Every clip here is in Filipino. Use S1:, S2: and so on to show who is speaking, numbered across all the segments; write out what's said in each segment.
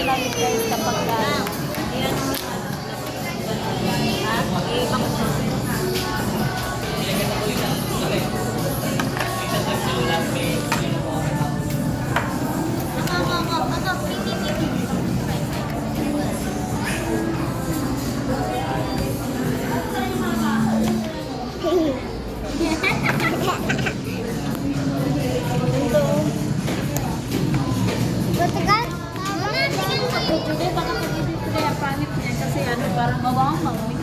S1: namin guys kapag parang bawang mangoy.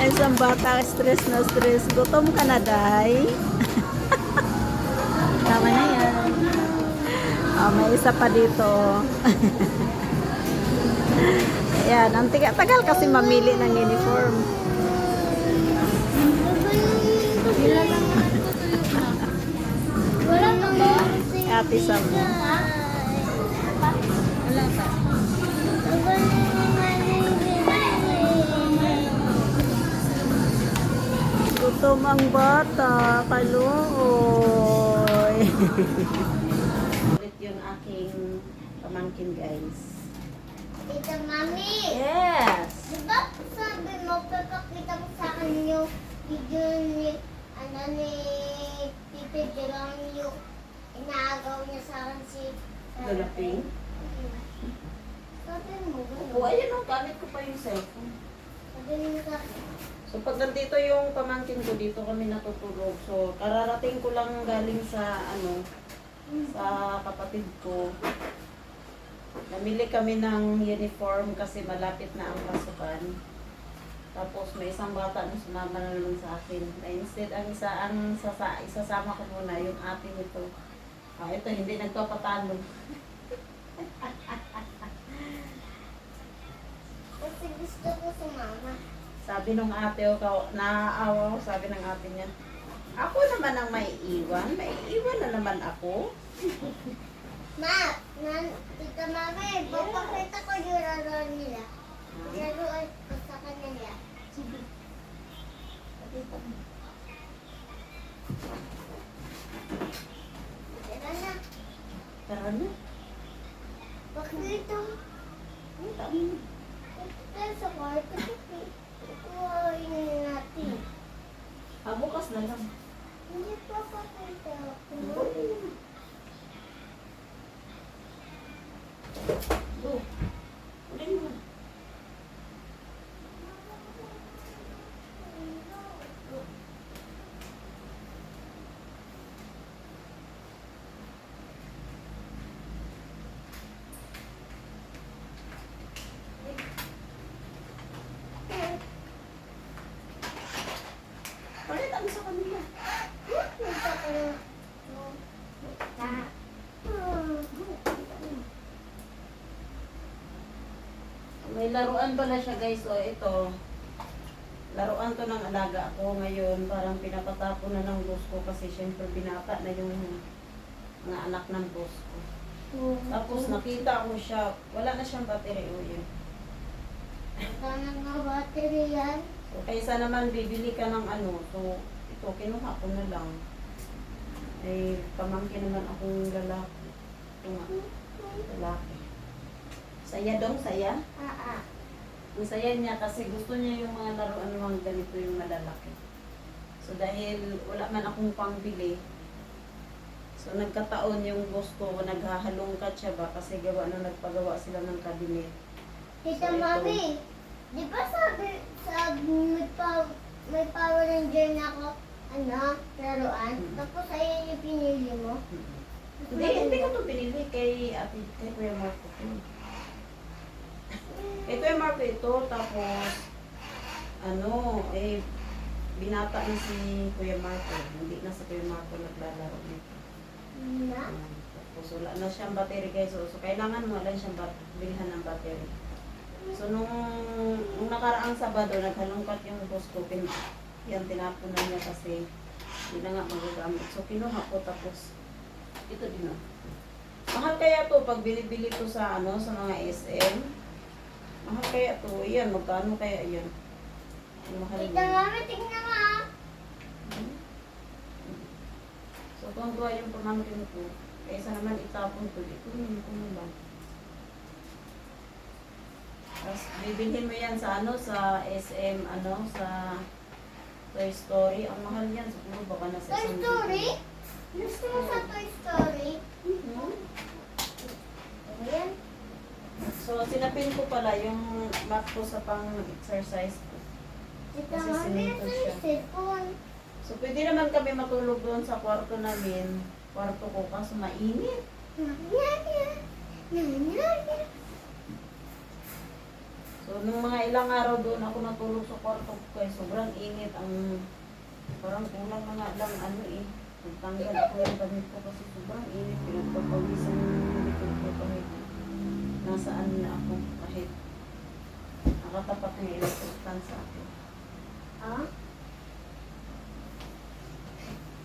S1: Ay, isang bata, stress na stress. Gutom ka na, Day. Tama na yan. Oh, may isa pa dito. Ayan, ang tagal kasi mamili ng uniform.
S2: Wala nang
S1: Ate Sam.
S2: wala pa.
S1: Gutom ang bata, kaluoy. Ulit yung aking pamangkin, guys.
S2: Tita Mami!
S1: Yes!
S2: Diba sabi mo, papakita mo sa akin yung video ni, ni Tita Jerome yung inaagaw niya sa akin si
S1: Galaping?
S2: Sabi mo,
S1: Oo, ayun o, gamit ko pa yung cellphone.
S2: sabi mo sa akin.
S1: So, pag nandito yung pamangkin ko, dito kami natutulog. So, kararating ko lang galing sa, sa kapatid ko. Namili kami ng uniform kasi malapit na ang pasukan. Tapos, may isang bata na sumama na naman sa akin. Na instead, isasama ko muna yung ate nito. Ito, hindi nagpapatalo.
S2: Kasi gusto ko sumama.
S1: Sabi nung ate ko, naaawa ko, sabi ng ate niya, ako naman ang may iwan na naman ako.
S2: Ma, Tita Mami, papakita ko yung laro nila. Laruan ko sa kanila.
S1: Sige. Pakita mo.
S2: Tara na.
S1: Tara na.
S2: Pakita mo.
S1: Ang dami.
S2: Tayo sa kwarto. Kuhain natin.
S1: Bukas na lang.
S2: Hindi pa pakita ako.
S1: Go. Ulit mo. Palit ang sa kanila. May laruan pala siya, guys. O ito. Laruan to ng alaga ako ngayon. Parang pinapatapon na ng boss ko kasi syempre binata na yung mga anak ng boss ko. Tapos nakita ko siya, wala na siyang battery. O yun.
S2: Sana nga battery yan.
S1: So kaysa naman bibili ka ng so ito kinuha ko na lang. Eh, pamangkin naman akong lalaki. Ito nga, lalaki. Saya dong, saya. Ang saya niya kasi gusto niya yung mga laruan ng mga ganito yung malalaki. So dahil wala man akong pangbili, so nagkataon yung boss ko, naghahalongkat siya ba kasi gawa na nagpagawa sila ng cabinet.
S2: Tita
S1: So, ito.
S2: Mami, di ba sabi may Power Ranger na ako, laruan? Tapos ayun yung pinili mo?
S1: Hindi ko ito pinili kay Kuya Marco. Ito yung Marco ito, tapos binata na si Kuya Marco. Hindi na si Kuya Marco naglalaro nito.
S2: Na?
S1: Tapos wala na siyang battery guys. So kailangan mo lang siyang bilhan ng battery. So nung nakaraang Sabado, naghalongkat yung boss ko. Yan tinapon na niya kasi hindi na nga magagamit. So kinuha ko tapos Ito din, oh. Mahal kaya to pag bili-bili to sa ano, sa mga SM. Mahal kaya to. Yan, magkano kaya yan? Ang mahal
S2: Tita
S1: yan.
S2: Mami, tingnan mo ah.
S1: So, tuwang-tuwa yung pamangkin ko. Kaysa naman itapon to, ito na lang. Tapos, bibilhin mo yan sa ano, sa SM, ano, sa Toy Story. Ang mahal yan, siguro baka nasa
S2: Toy
S1: 1,000.
S2: Story? Gusto mo sa Toy Story?
S1: Mhm.
S2: Ayan.
S1: So, sinapin ko pala yung mat ko sa pang-exercise ko.
S2: Tita
S1: Kasi
S2: Mami,
S1: sinito
S2: ito
S1: siya.
S2: yung cellphone.
S1: So, pwede naman kami matulog doon sa kwarto namin. Kwarto ko, kaso mainit. So, nung mga ilang araw doon ako natulog sa kwarto ko kaya sobrang init. Parang kulang na nga lang ano eh. Nagtanggal ako yung damit ko kasi sobrang init. Pinagpapawisan yung likod ko kahit nasaan na ako kahit nakatapat ng electric fan sa akin.
S2: Ah?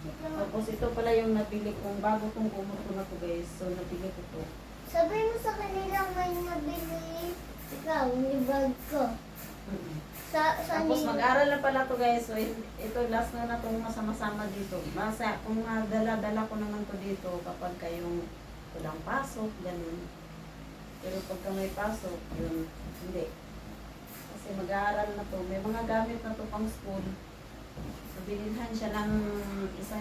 S2: Tita Mami.
S1: Tapos ito pala yung nabili kong bago kong gumuto na to guys. So, nabili ko to.
S2: Sabi mo sa kanila may nabili. Ikaw, nibag ko.
S1: Tapos mag-aral na pala to guys. So ito last na itong masama-sama dito. Masa kung dala-dala ko naman to dito kapag kayong walang pasok, ganun. Pero pagka may pasok, yun, hindi. Kasi mag-aaral na to. May mga gamit na to pang school. So binilhan siya ng isa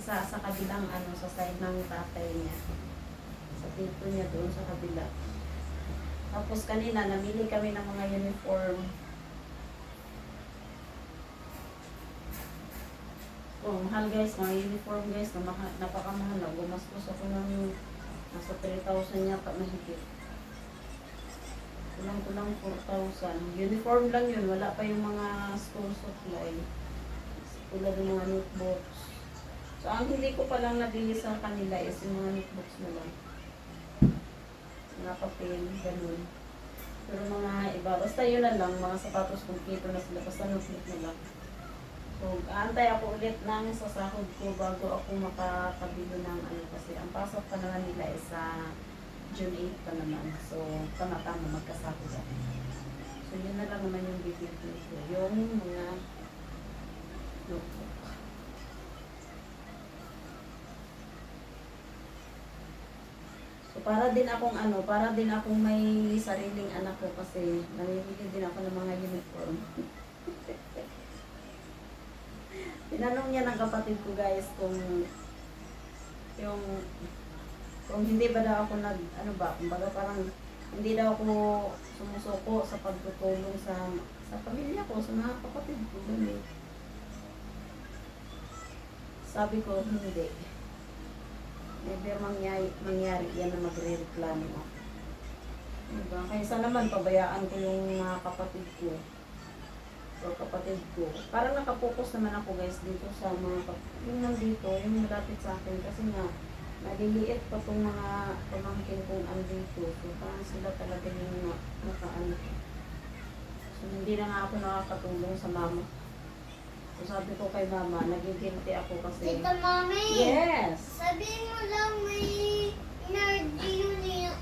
S1: sa kabilang ano, sa side ng tatay niya. Sa tito niya doon sa kabila. Tapos kanina, namili kami ng mga uniform. Oh, mahal guys, mga uniform guys, napakamahal. Gumastos ako ng nasa 3,000 yata na higit. Kulang-kulang 4,000. Uniform lang yun, wala pa yung mga school supply. Tulad ng mga notebooks. So, ang hindi ko palang nabili sa kanila is yung mga notebooks na lang. Mga papel, ganun. Pero mga iba, basta yun na lang, mga sapatos kumpleto na sila, basta notebook na lang. So, aantay ako ulit ng sasahod ko bago ako makakabili ng ano kasi ang pasok pa naman nila is sa June 8 pa naman. So, tama-tama magkasahod ako. So, yun na lang naman yung bibili ko. Yung mga notebook. So, para din akong may sariling anak ko kasi namimili din ako ng mga uniform. Tinanong niya ng kapatid ko guys kung hindi ba daw ako kumbaga parang hindi daw ako sumusuko sa pagtutulong sa pamilya ko, sa mga kapatid ko. Ganun. Sabi ko, hindi. Never mangyari yan na magre-reklamo ako. Diba? Kaysa naman pabayaan ko yung mga kapatid ko. So, kapatid ko. Parang nakapokus naman ako guys dito sa mga yung nandito, yung malapit sa akin. Kasi nga, maliliit pa itong mga pamangkin kong andito. So, parang sila talaga yung nakaano. So, hindi na nga ako nakakatulong sa mama. So, sabi ko kay mama, nagigilty ako kasi.
S2: Tita Mami!
S1: Yes!
S2: Sabihin mo lang may energy yun eh.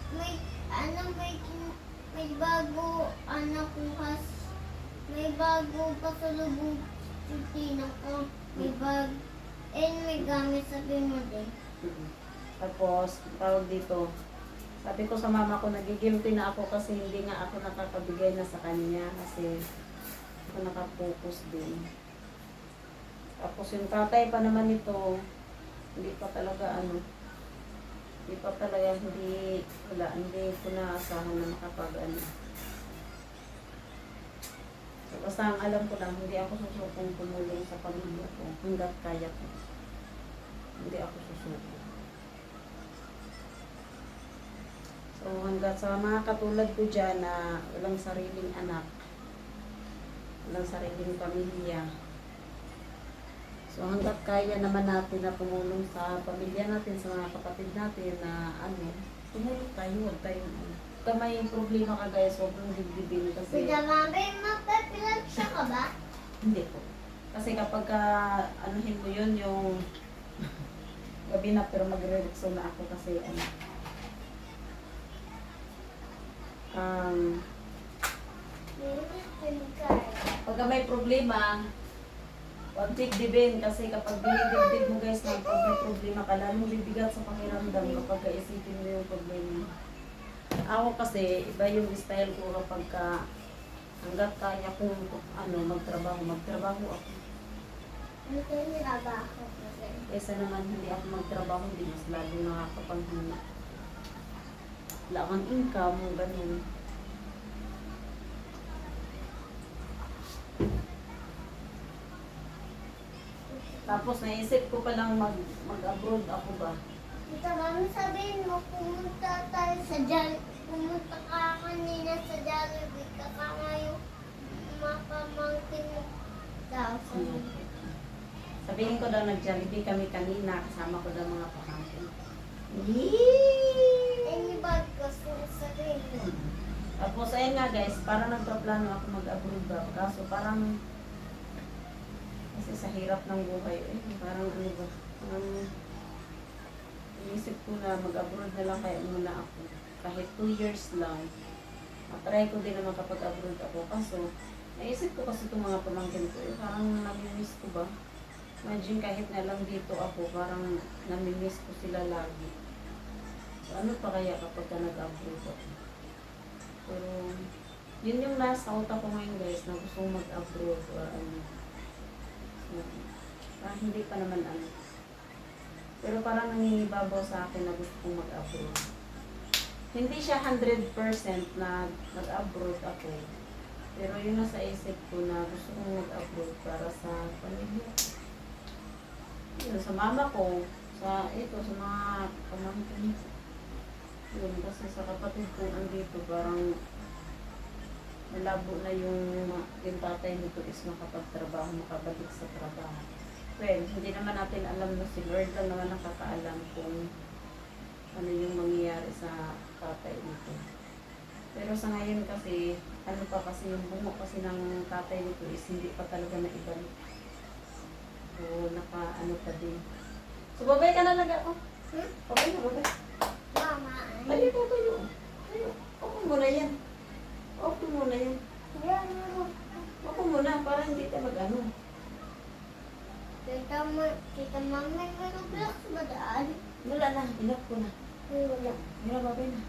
S2: May bago anak ko may bago pasalubong titinang ko. May bag. May gamit sabihin mo din.
S1: Tapos, tawag dito. Sabi ko sa mama ko, nagigilty na ako kasi hindi nga ako nakakabigay na sa kanya kasi ako nakapokus din. Tapos yung tatay pa naman ito, hindi pa talaga hindi ko naasahan na makapag-ano. So, basta ang alam ko lang, hindi ako susukong tumulong sa pamilya ko hanggat kaya ko. Hindi ako susuko. So, hanggat sa mga katulad ko dyan na walang sariling anak, walang sariling pamilya, so hanggat kaya naman natin na tumulong sa pamilya natin, sa mga kapatid natin na tumulong tayo, huwag tayong Pagka may problema ka guys, huwag mong dibdibin kasi
S2: Tita Mami, mapapilansya ka ba?
S1: hindi po. Kasi kapag anuhin mo yun, yung gabi na pero magre-rexo na ako kasi ano. Pagka may problema, huwag dibdibin kasi kapag dinidibdib mo guys na pag may problema ka, lalong bibigat sa pakiramdam kapag kaisipin mo yung problema. Ako kasi, iba yung style ko kapag hanggat kaya kong magtrabaho ako.
S2: Ito yung trabaho ko.
S1: Kaysa naman hindi ako magtrabaho, hindi mas lalo nakakapanghina. Wala kang income, ganun. Tapos naisip ko palang mag-abroad ako ba.
S2: Ito mami, sabihin mo, pumunta tayo sa pumunta ka kanina sa Jollibee, kakama yung mga pamangkin mo daw.
S1: Sabihin ko daw nag-Jollibee kami kanina, kasama ko daw mga pamangkin.
S2: Anybody gusto mo sabihin mo?
S1: Tapos ayun nga guys, parang nagpaplano ako mag-abroad ba. Kaso parang kasi sa hirap ng buhay, parang ano ba, inisip ko na mag-abroad na lang kaya muna ako. Kahit 2 years lang. Matry ko din naman kapag abroad ako. Kaso, naisip ko kasi itong mga pamangkin ko, parang namimiss ko ba? Imagine kahit na lang dito ako, parang namimiss ko sila lagi. So, ano pa kaya kapag ka nag-abroad ako? Pero, yun yung nasa utak ko ngayon guys, na gusto kong mag-abroad or ano. Parang hindi pa naman ano. Pero parang nangingibabaw sa akin na gusto kong mag-abroad. Hindi siya 100% na mag-abroad ako. Pero yun nasa isip ko na gusto kong mag-abroad para sa pamilya. Yun, sa mama ko, sa mga pamangkin. Yun, kasi sa kapatid ko andito, parang malabo na yung tatay nito is makapagtrabaho, makabalik sa trabaho. Well, hindi naman natin alam na si Lord lang naman nakakaalam kung ano yung mangyayari sa tatay nito. Pero sa ngayon kasi, ano pa kasi yung bungo kasi ng tatay nito is hindi pa talaga naibalik. So, ano pa din. So, babay ka na lang ako. Babay na, babay.
S2: Mama,
S1: Ay, ko tayo. Ako muna yan. Okay muna yan. Ako muna, para hindi tayo mag-ano.
S2: Tita Mama, may Roblox ba daan?
S1: Wala na, inap ko na.
S2: Wala.
S1: Mira, babay na.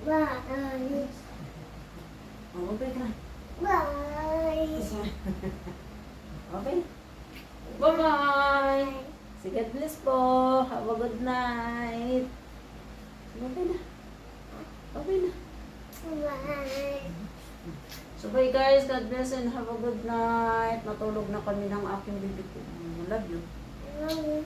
S2: Bye.
S1: Babay ka na.
S2: Bye.
S1: Babay. Bye-bye! Si God bless po. Have a good night. Babay na. Babay na.
S2: Bye.
S1: So bye guys, God bless and have a good night. Matulog na kami ng aking bibig ko. Love you.
S2: Love you.